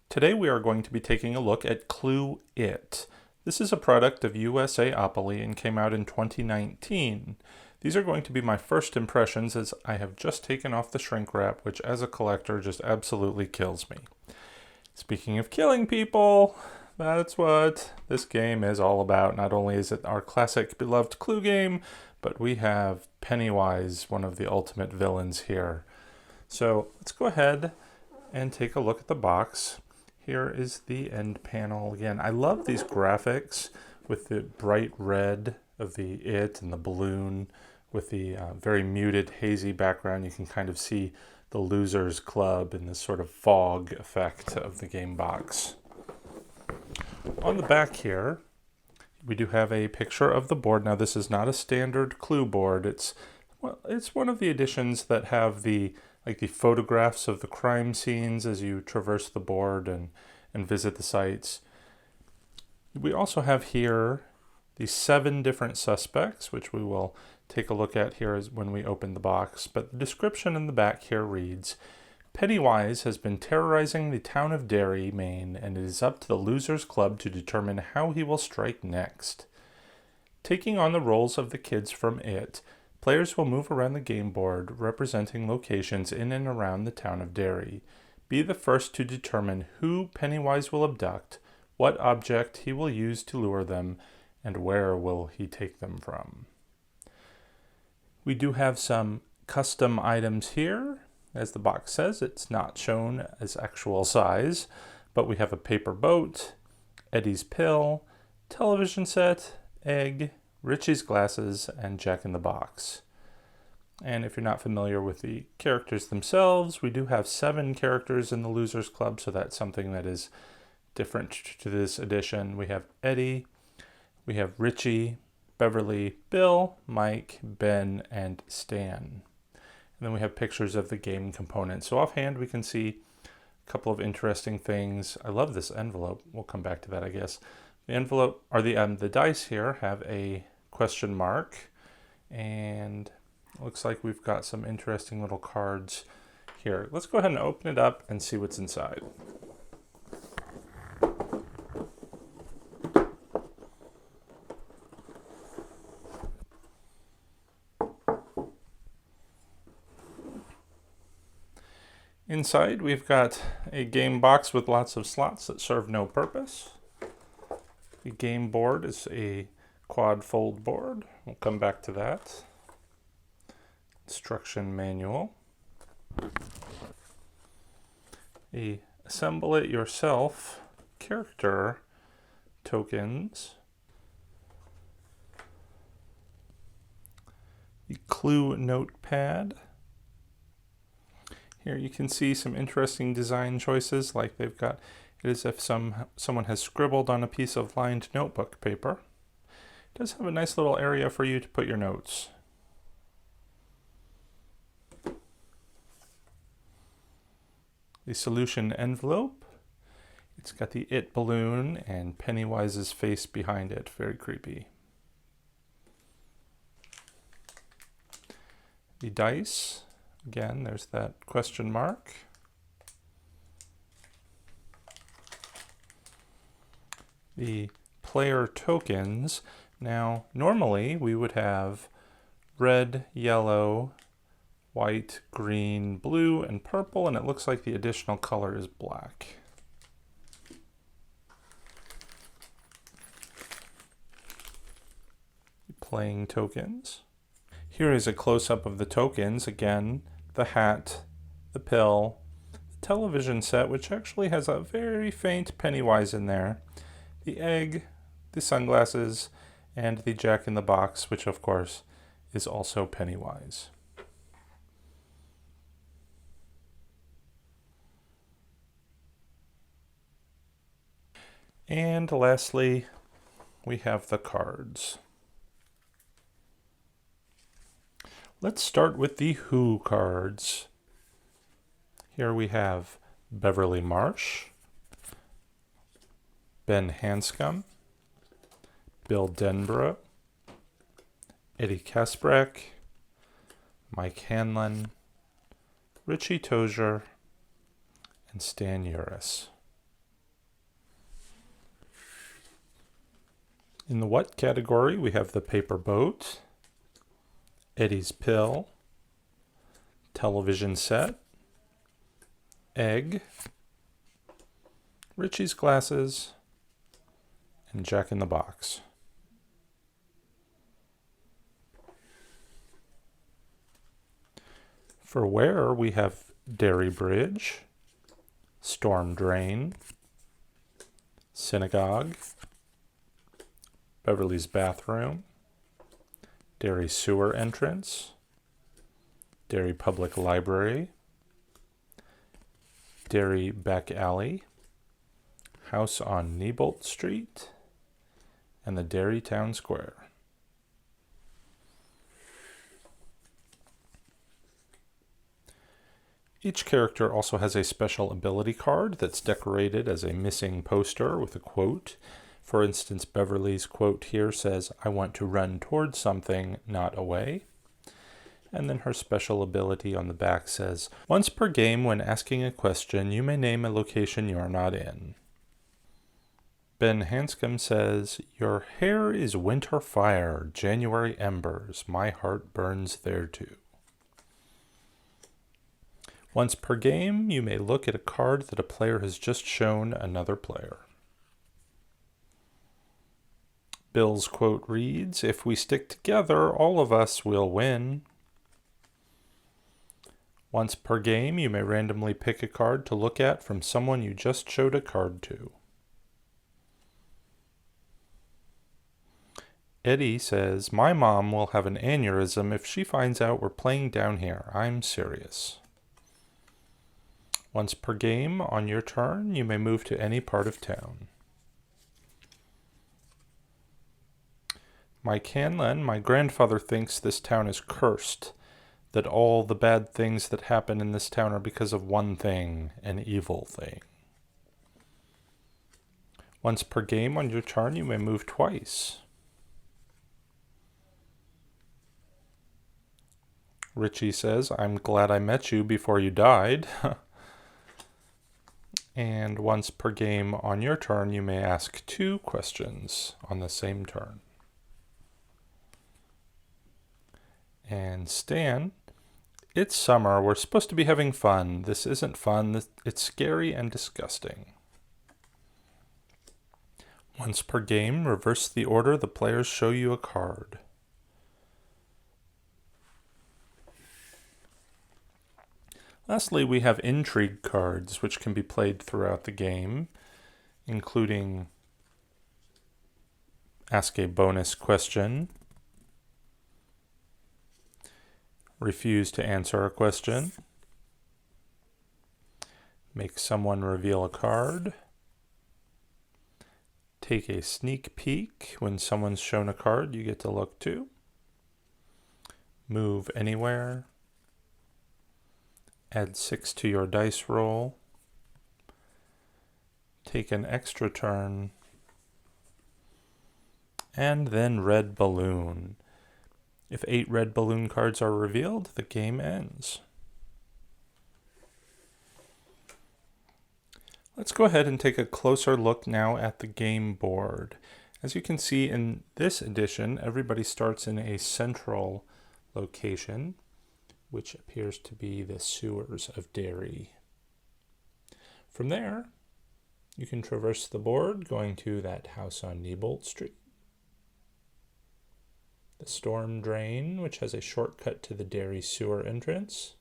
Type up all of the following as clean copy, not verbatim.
Today we are going to be taking a look at Clue It. This is a product of USAopoly and came out in 2019. These are going to be my first impressions as I have just taken off the shrink wrap, which as a collector just absolutely kills me. Speaking of killing people, that's what this game is all about. Not only is it our classic beloved Clue game, but we have Pennywise, one of the ultimate villains here. So let's go ahead and take a look at the box. Here is the end panel again. I love these graphics with the bright red of the it and the balloon with the very muted hazy background. You can kind of see the Losers Club and this sort of fog effect of the game box. On the back here, we do have a picture of the board. Now this is not a standard Clue board. It's one of the editions that have the photographs of the crime scenes as you traverse the board and visit the sites. We also have here the 7 different suspects, which we will take a look at here when we open the box. But the description in the back here reads, Pennywise has been terrorizing the town of Derry, Maine, and it is up to the Losers Club to determine how he will strike next. Taking on the roles of the kids from It, players will move around the game board, representing locations in and around the town of Derry. Be the first to determine who Pennywise will abduct, what object he will use to lure them, and where will he take them from. We do have some custom items here. As the box says, it's not shown as actual size, but we have a paper boat, Eddie's pill, television set, egg, Richie's glasses, and Jack in the Box. And if you're not familiar with the characters themselves, we do have 7 characters in the Losers Club, so that's something that is different to this edition. We have Eddie, we have Richie, Beverly, Bill, Mike, Ben, and Stan. And then we have pictures of the game components. So offhand, we can see a couple of interesting things. I love this envelope. We'll come back to that, I guess. The envelope, or the dice here have a question mark, and it looks like we've got some interesting little cards here. Let's go ahead and open it up and see what's inside. Inside, we've got a game box with lots of slots that serve no purpose. The game board is a quad fold board. We'll come back to that. Instruction manual. A assemble it yourself character tokens. The Clue notepad. Here you can see some interesting design choices, like they've got it as if someone has scribbled on a piece of lined notebook paper. It does have a nice little area for you to put your notes. The solution envelope. It's got the It balloon and Pennywise's face behind it. Very creepy. The dice. Again, there's that question mark. The player tokens. Now, normally we would have red, yellow, white, green, blue, and purple, and it looks like the additional color is black. Playing tokens. Here is a close-up of the tokens. Again, the hat, the pill, the television set, which actually has a very faint Pennywise in there, the egg, the sunglasses, and the Jack in the Box, which of course is also Pennywise. And lastly, we have the cards. Let's start with the Who cards. Here we have Beverly Marsh, Ben Hanscom, Bill Denborough, Eddie Kasprek, Mike Hanlon, Richie Tozier, and Stan Uris. In the what category, we have the paper boat, Eddie's pill, television set, egg, Richie's glasses, and Jack in the Box. For where, we have Dairy Bridge, Storm Drain, Synagogue, Beverly's Bathroom, Dairy Sewer Entrance, Dairy Public Library, Dairy Back Alley, House on Niebolt Street, and the Dairy Town Square. Each character also has a special ability card that's decorated as a missing poster with a quote. For instance, Beverly's quote here says, "I want to run towards something, not away." And then her special ability on the back says, "Once per game, when asking a question, you may name a location you are not in." Ben Hanscom says, "Your hair is winter fire, January embers, my heart burns there too." Once per game, you may look at a card that a player has just shown another player. Bill's quote reads, "If we stick together, all of us will win." Once per game, you may randomly pick a card to look at from someone you just showed a card to. Eddie says, "My mom will have an aneurysm if she finds out we're playing down here. I'm serious." Once per game, on your turn, you may move to any part of town. Mike Hanlon, "My grandfather thinks this town is cursed, that all the bad things that happen in this town are because of one thing, an evil thing." Once per game, on your turn, you may move twice. Richie says, "I'm glad I met you before you died." And once per game on your turn, you may ask 2 questions on the same turn. And Stan, "It's summer. We're supposed to be having fun. This isn't fun. It's scary and disgusting." Once per game, reverse the order the players show you a card. Lastly, we have intrigue cards, which can be played throughout the game, including ask a bonus question, refuse to answer a question, make someone reveal a card, take a sneak peek when someone's shown a card you get to look to, move anywhere, add 6 to your dice roll, take an extra turn, and then red balloon. If 8 red balloon cards are revealed, the game ends. Let's go ahead and take a closer look now at the game board. As you can see in this edition, everybody starts in a central location, which appears to be the sewers of Derry. From there, you can traverse the board going to that house on Niebolt Street, the storm drain, which has a shortcut to the Derry sewer entrance,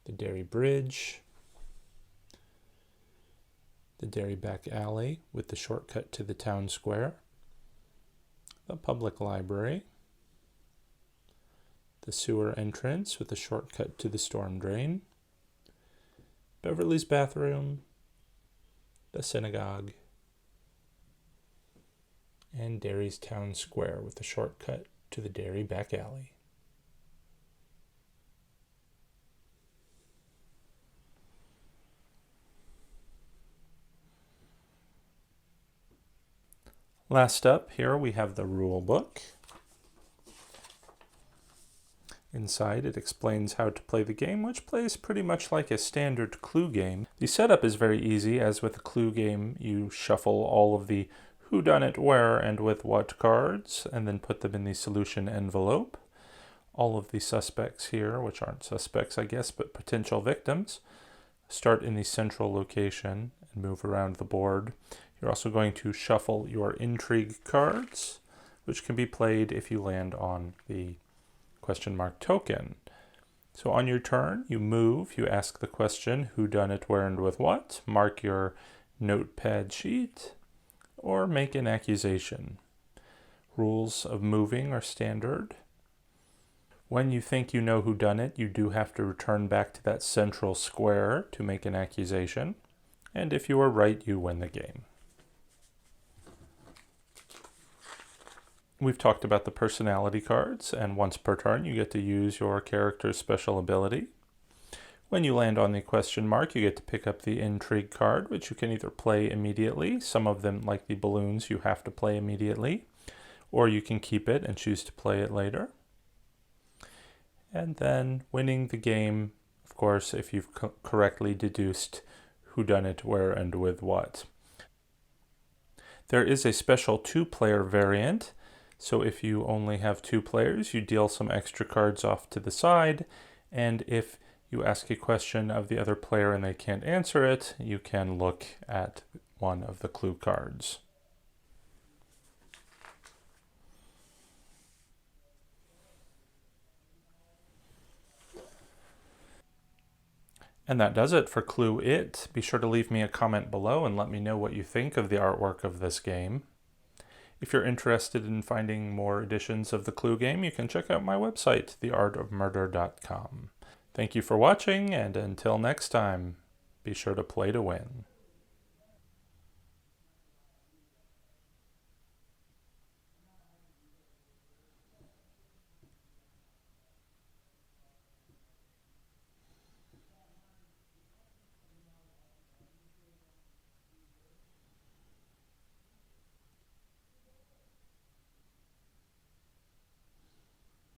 the Derry Bridge, the Derry Back Alley with the shortcut to the town square, the public library, the sewer entrance with a shortcut to the storm drain, Beverly's Bathroom, the synagogue, and Derry's Town Square with a shortcut to the Derry Back Alley. Last up here we have the rule book. Inside, it explains how to play the game, which plays pretty much like a standard Clue game. The setup is very easy. As with a Clue game, you shuffle all of the whodunit, where, and with what cards, and then put them in the solution envelope. All of the suspects here, which aren't suspects, I guess, but potential victims, start in the central location and move around the board. You're also going to shuffle your intrigue cards, which can be played if you land on the question mark token. So on your turn, you move, you ask the question, who done it, where, and with what, mark your notepad sheet, or make an accusation. Rules of moving are standard. When you think you know who done it, you do have to return back to that central square to make an accusation. And if you are right, you win the game. We've talked about the personality cards, and once per turn you get to use your character's special ability. When you land on the question mark, you get to pick up the intrigue card, which you can either play immediately. Some of them, like the balloons, you have to play immediately, or you can keep it and choose to play it later. And then winning the game, of course, if you've correctly deduced who done it, where, and with what. There is a special 2-player variant, so if you only have 2 players, you deal some extra cards off to the side, and if you ask a question of the other player and they can't answer it, you can look at one of the clue cards. And that does it for Clue It. Be sure to leave me a comment below and let me know what you think of the artwork of this game. If you're interested in finding more editions of the Clue game, you can check out my website, theartofmurder.com. Thank you for watching, and until next time, be sure to play to win.